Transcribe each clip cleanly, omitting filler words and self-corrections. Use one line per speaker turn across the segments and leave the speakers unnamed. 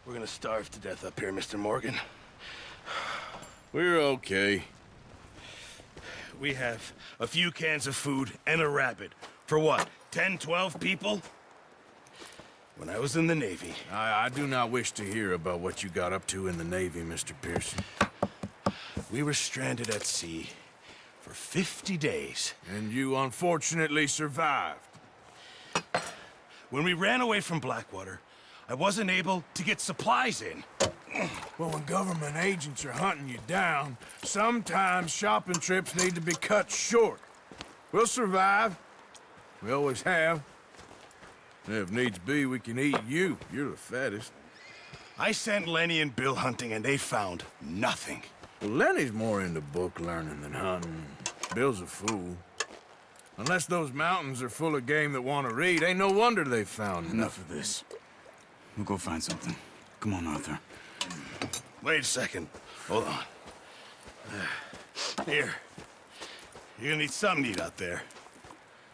We're gonna starve to death up here, Mr. Morgan.
We're okay.
We have a few cans of food and a rabbit. For what, 10, 12 people? When I was in the Navy...
I do not wish to hear about what you got up to in the Navy, Mr. Pearson.
We were stranded at sea for 50 days.
And you unfortunately survived.
When we ran away from Blackwater, I wasn't able to get supplies in.
Well, when government agents are hunting you down, sometimes shopping trips need to be cut short. We'll survive. We always have. If needs be, we can eat you. You're the fattest.
I sent Lenny and Bill hunting, and they found nothing.
Well, Lenny's more into book learning than hunting. Bill's a fool. Unless those mountains are full of game that want to read, ain't no wonder they found
Enough of this. We'll go find something. Come on, Arthur.
Wait a second. Hold on. Here. You're gonna need something to eat out there.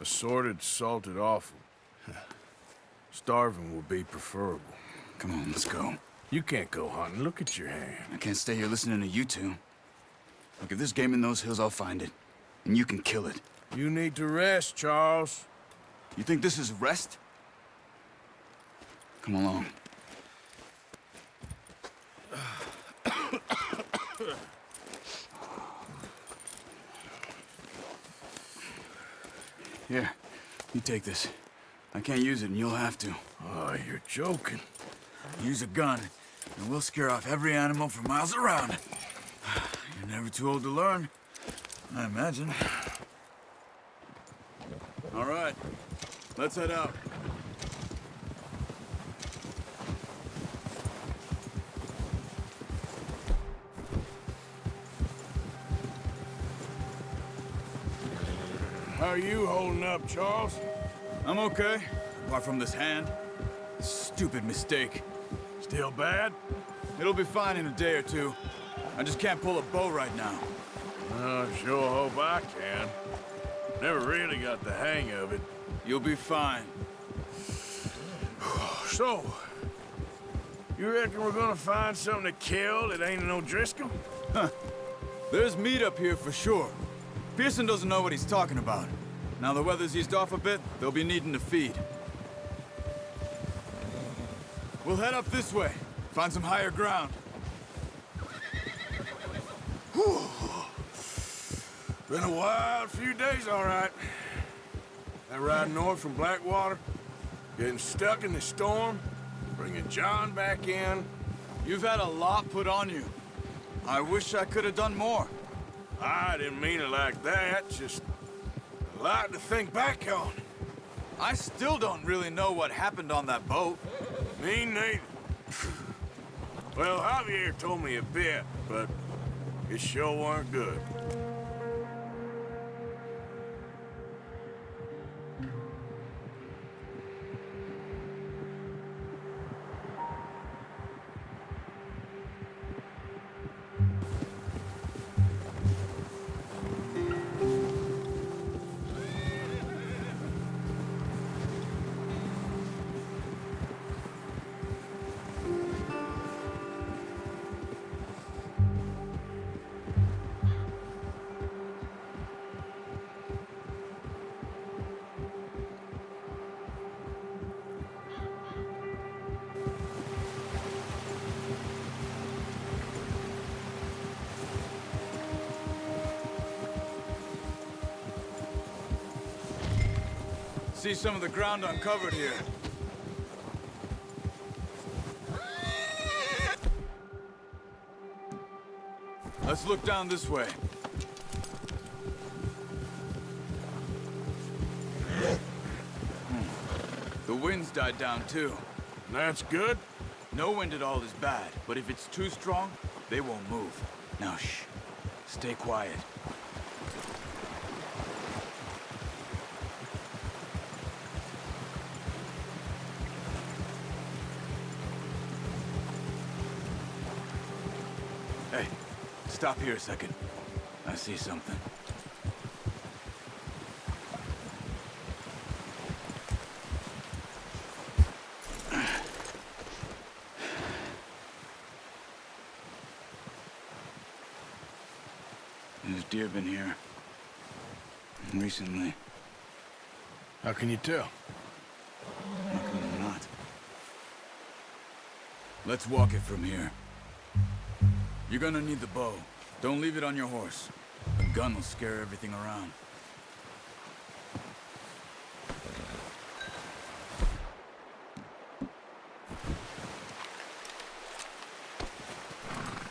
Assorted, salted offal. Starving will be preferable.
Come on, let's go.
You can't go hunting. Look at your hand.
I can't stay here listening to you two. Look, if there's game in those hills, I'll find it. And you can kill it.
You need to rest, Charles.
You think this is rest? Come along. Here, you take this. I can't use it, and you'll have to.
Oh, you're joking.
Use a gun, and we'll scare off every animal for miles around. You're never too old to learn, I imagine. All right, let's head out.
How are you holding up, Charles?
I'm okay, apart from this hand. Stupid mistake.
Still bad?
It'll be fine in a day or two. I just can't pull a bow right now.
I sure hope I can. Never really got the hang of it.
You'll be fine.
So, you reckon we're gonna find something to kill that ain't no Driscoll?
There's meat up here for sure. Pearson doesn't know what he's talking about. Now the weather's eased off a bit, they'll be needing to feed. We'll head up this way, find some higher ground.
Whew. Been a wild few days, all right. That ride north from Blackwater, getting stuck in the storm, bringing John back in.
You've had a lot put on you. I wish I could have done more.
I didn't mean it like that, just a lot to think back on.
I still don't really know what happened on that boat.
Me neither. Well, Javier told me a bit, but it sure weren't good.
See some of the ground uncovered here. Let's look down this way. The wind's died down too.
That's good.
No wind at all is bad, but if it's too strong, they won't move. Now shh. Stay quiet. Hey, stop here a second. I see something. There's deer been here. Recently.
How can you tell?
How come not? Let's walk it from here. You're gonna need the bow. Don't leave it on your horse. A gun will scare everything around.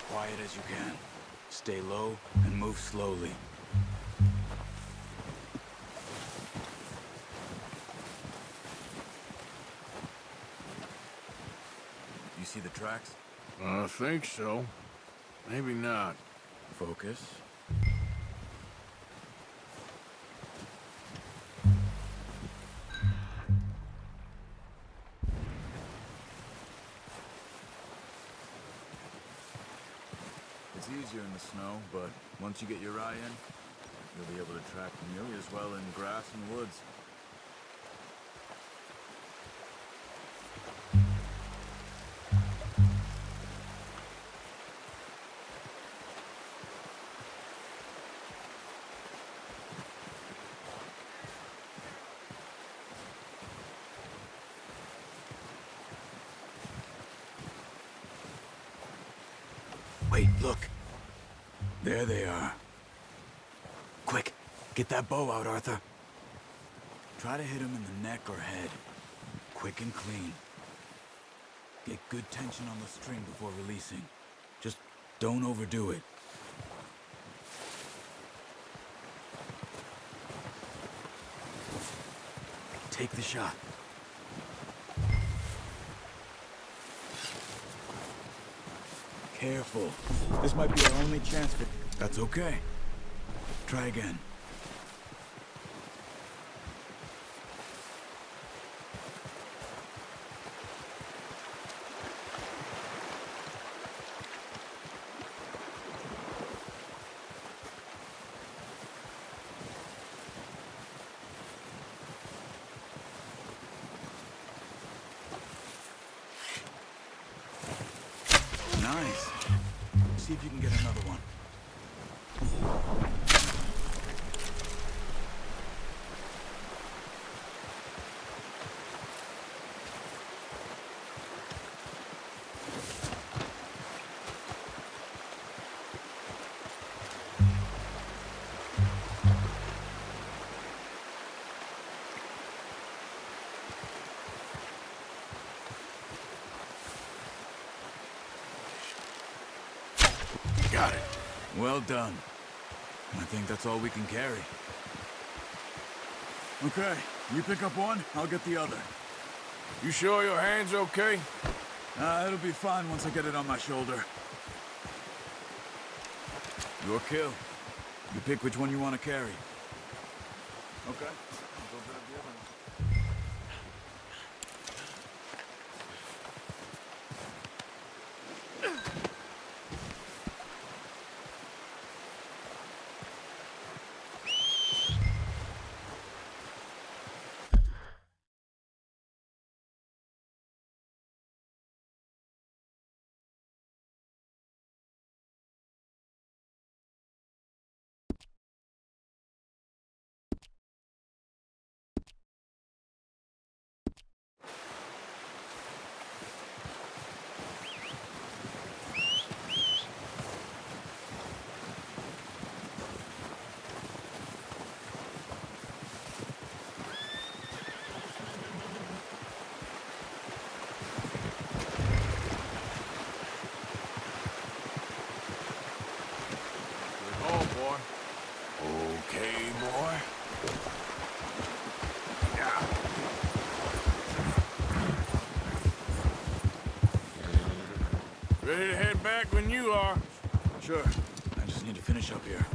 Quiet as you can. Stay low and move slowly. You see the tracks?
I think so. Maybe not.
Focus. It's easier in the snow, but once you get your eye in, you'll be able to track nearly as well in grass and woods. Wait, look. There they are. Quick, get that bow out, Arthur. Try to hit him in the neck or head. Quick and clean. Get good tension on the string before releasing. Just don't overdo it. Take the shot. Careful. This might be our only chance for... That's okay. Try again. Nice. See if you can get another one.
Got it.
Well done. I think that's all we can carry. Okay, you pick up one, I'll get the other.
You sure your hand's okay?
It'll be fine once I get it on my shoulder. Your kill. You pick which one you want to carry. Okay. I'll go grab the other one.
Oh, boy. Okay, boy. Yeah. Ready to head back when you are.
Sure. I just need to finish up here.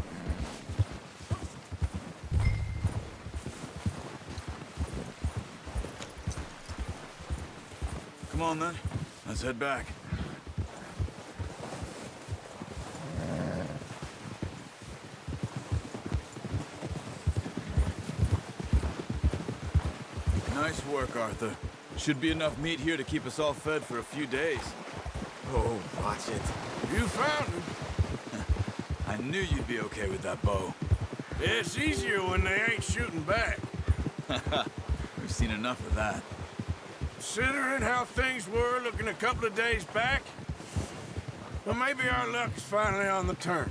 Come on, then. Let's head back. Nice work, Arthur. Should be enough meat here to keep us all fed for a few days.
Oh, watch it.
You found him.
I knew you'd be okay with that bow.
It's easier when they ain't shooting back.
We've seen enough of that.
Considering how things were looking a couple of days back, well, maybe our luck is finally on the turn.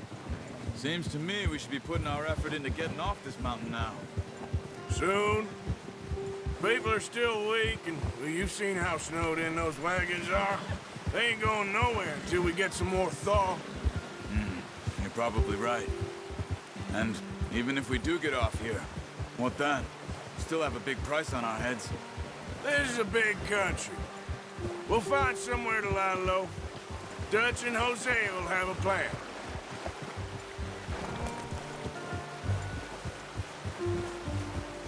Seems to me we should be putting our effort into getting off this mountain now.
Soon. People are still weak, and well, you've seen how snowed in those wagons are. They ain't going nowhere until we get some more thaw.
You're probably right. And even if we do get off here, what then? Still have a big price on our heads.
This is a big country. We'll find somewhere to lie low. Dutch and Jose will have a plan.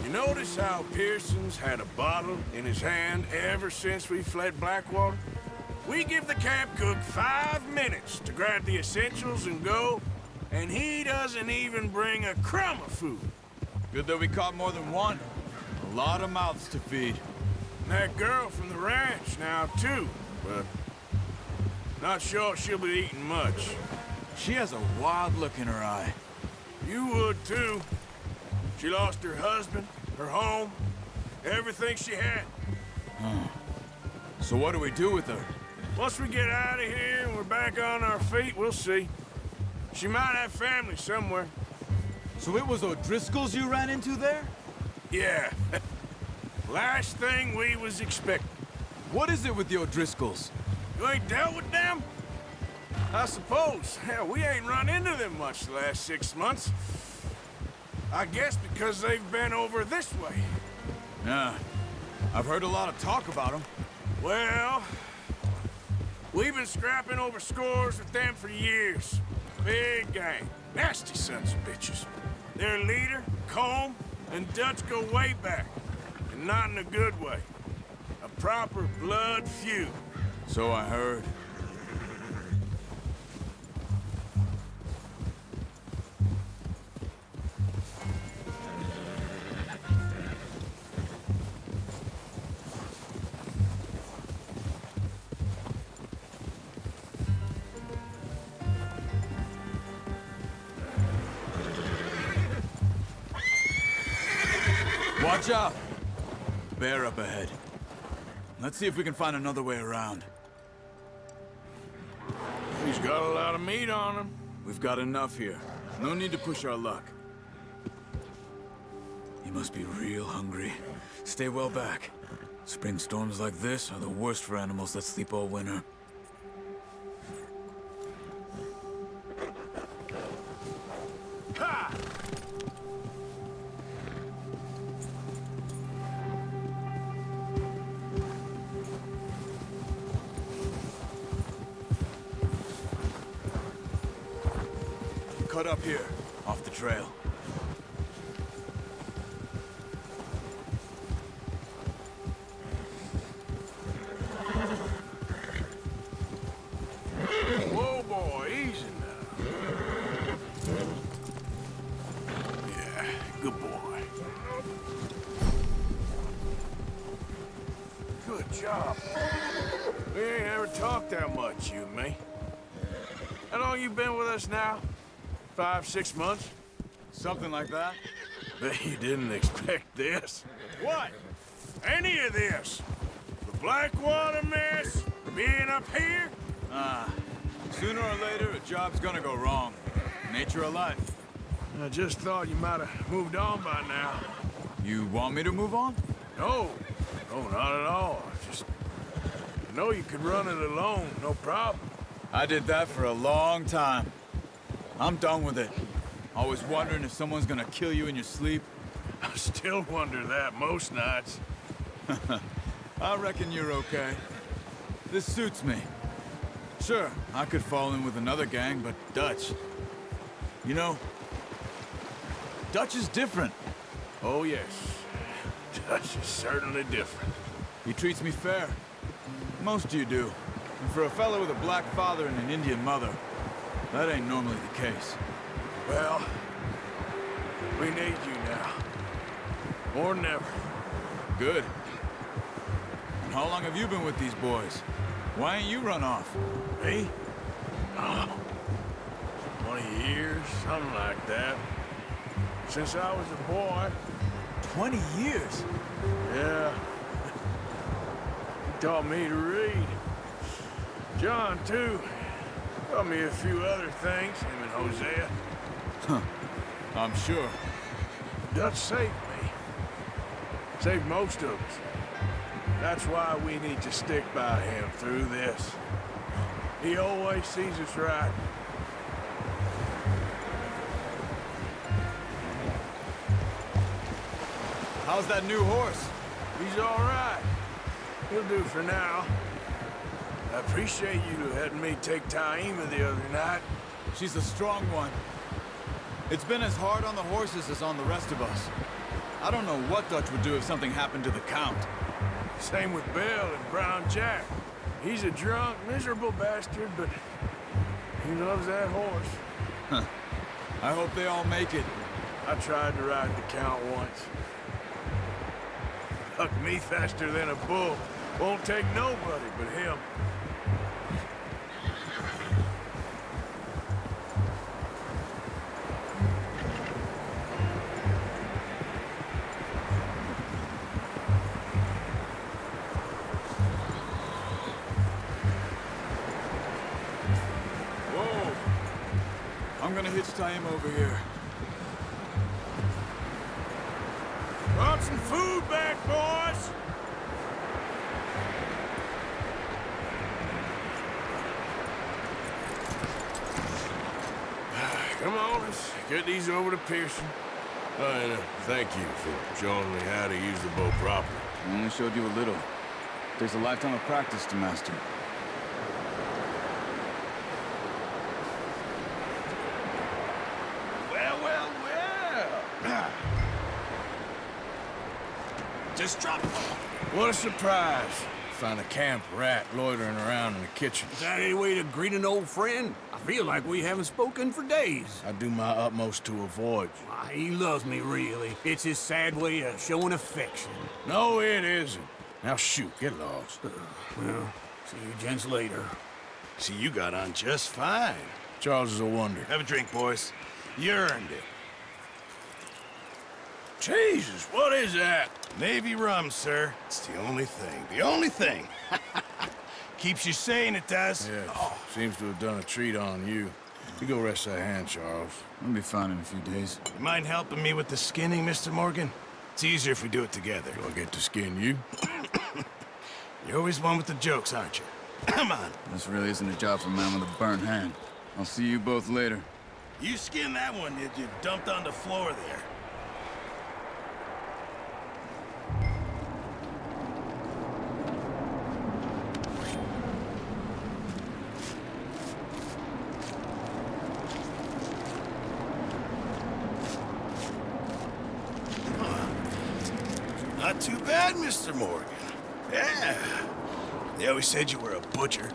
You notice how Pearson's had a bottle in his hand ever since we fled Blackwater? We give the camp cook 5 minutes to grab the essentials and go, and he doesn't even bring a crumb of food.
Good that we caught more than one. A lot of mouths to feed.
And that girl from the ranch now, too, but not sure she'll be eating much.
She has a wild look in her eye.
You would, too. She lost her husband, her home, everything she had.
So what do we do with her?
Once we get out of here and we're back on our feet, we'll see. She might have family somewhere.
So it was O'Driscoll's you ran into there?
Yeah. Last thing we was expecting.
What is it with the O'Driscolls?
You ain't dealt with them? I suppose. Hell, we ain't run into them much the last 6 months. I guess because they've been over this way.
Yeah. I've heard a lot of talk about them.
Well, we've been scrapping over scores with them for years. Big gang. Nasty sons of bitches. Their leader, Combe, and Dutch go way back. And not in a good way. A proper blood feud.
So I heard. Watch out! Bear up ahead. Let's see if we can find another way around.
He's got a lot of meat on him.
We've got enough here. No need to push our luck. He must be real hungry. Stay well back. Spring storms like this are the worst for animals that sleep all winter.
Ha!
Cut up here, off the trail.
Whoa, boy, easy now. Yeah, good boy. Good job. We ain't ever talked that much, you and me. How long you been with us now? 5, 6 months?
Something like that?
Bet you didn't expect this. What? Any of this? The Blackwater mess? Being up here?
Sooner or later, a job's gonna go wrong. Nature of life.
I just thought you might have moved on by now.
You want me to move on?
No. No, not at all. I know you could run it alone, no problem.
I did that for a long time. I'm done with it. Always wondering if someone's gonna kill you in your sleep.
I still wonder that most nights.
I reckon you're okay. This suits me. Sure, I could fall in with another gang, but Dutch... You know, Dutch is different.
Oh, yes. Dutch is certainly different.
He treats me fair. Most of you do. And for a fellow with a black father and an Indian mother, that ain't normally the case.
Well, we need you now. More than ever.
Good. And how long have you been with these boys? Why ain't you run off?
Me? Oh. 20 years, something like that. Since I was a boy.
20 years?
Yeah. He taught me to read. John, too. Taught me a few other things, him and Hosea.
Huh. I'm sure.
Dutch saved me. Saved most of us. That's why we need to stick by him through this. He always sees us right.
How's that new horse?
He's all right. He'll do for now. I appreciate you letting me take Taima the other night.
She's a strong one. It's been as hard on the horses as on the rest of us. I don't know what Dutch would do if something happened to the Count.
Same with Bill and Brown Jack. He's a drunk, miserable bastard, but he loves that horse.
Huh. I hope they all make it.
I tried to ride the Count once. Hucked me faster than a bull. Won't take nobody but him.
I'm gonna hitch Taima over here.
Brought some food back, boys! Come on, let's get these over to Pearson. And thank you for showing me how to use the bow properly.
I only showed you a little. Takes a lifetime of practice to master.
Well.
Just drop it.
What a surprise. Find a camp rat loitering around in the kitchen.
Is that any way to greet an old friend? I feel like we haven't spoken for days.
I do my utmost to avoid you.
Why, he loves me, really. It's his sad way of showing affection.
No, it isn't. Now shoot, get lost.
Well, see you gents later.
See, you got on just fine.
Charles is a wonder.
Have a drink, boys. You earned it.
Jesus, what is that?
Navy rum, sir. It's the only thing. The only thing. Keeps you sane, it does.
Yeah, seems to have done a treat on you. You go rest that hand, Charles.
I'll be fine in a few days.
You mind helping me with the skinning, Mr. Morgan? It's easier if we do it together.
Do I get to skin you?
You're always one with the jokes, aren't you? Come on.
This really isn't a job for a man with a burnt hand. I'll see you both later.
You skinned that one that you dumped on the floor there. Not too bad, Mr. Morgan. Yeah. They always said you were a butcher.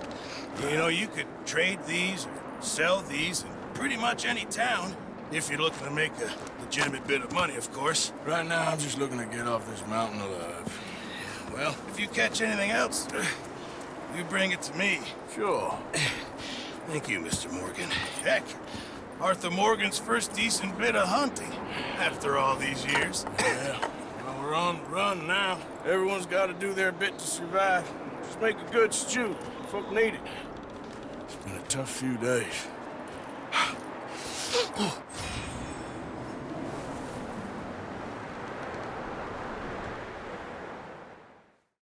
You know, you could trade these or sell these in pretty much any town, if you're looking to make a legitimate bit of money, of course.
Right now, I'm just looking to get off this mountain alive.
Well, if you catch anything else, you bring it to me.
Sure.
Thank you, Mr. Morgan. Heck, Arthur Morgan's first decent bit of hunting, after all these years.
Yeah. Well, we're on the run now. Everyone's got to do their bit to survive. Just make a good stew. Folk need it. It's been a tough few days.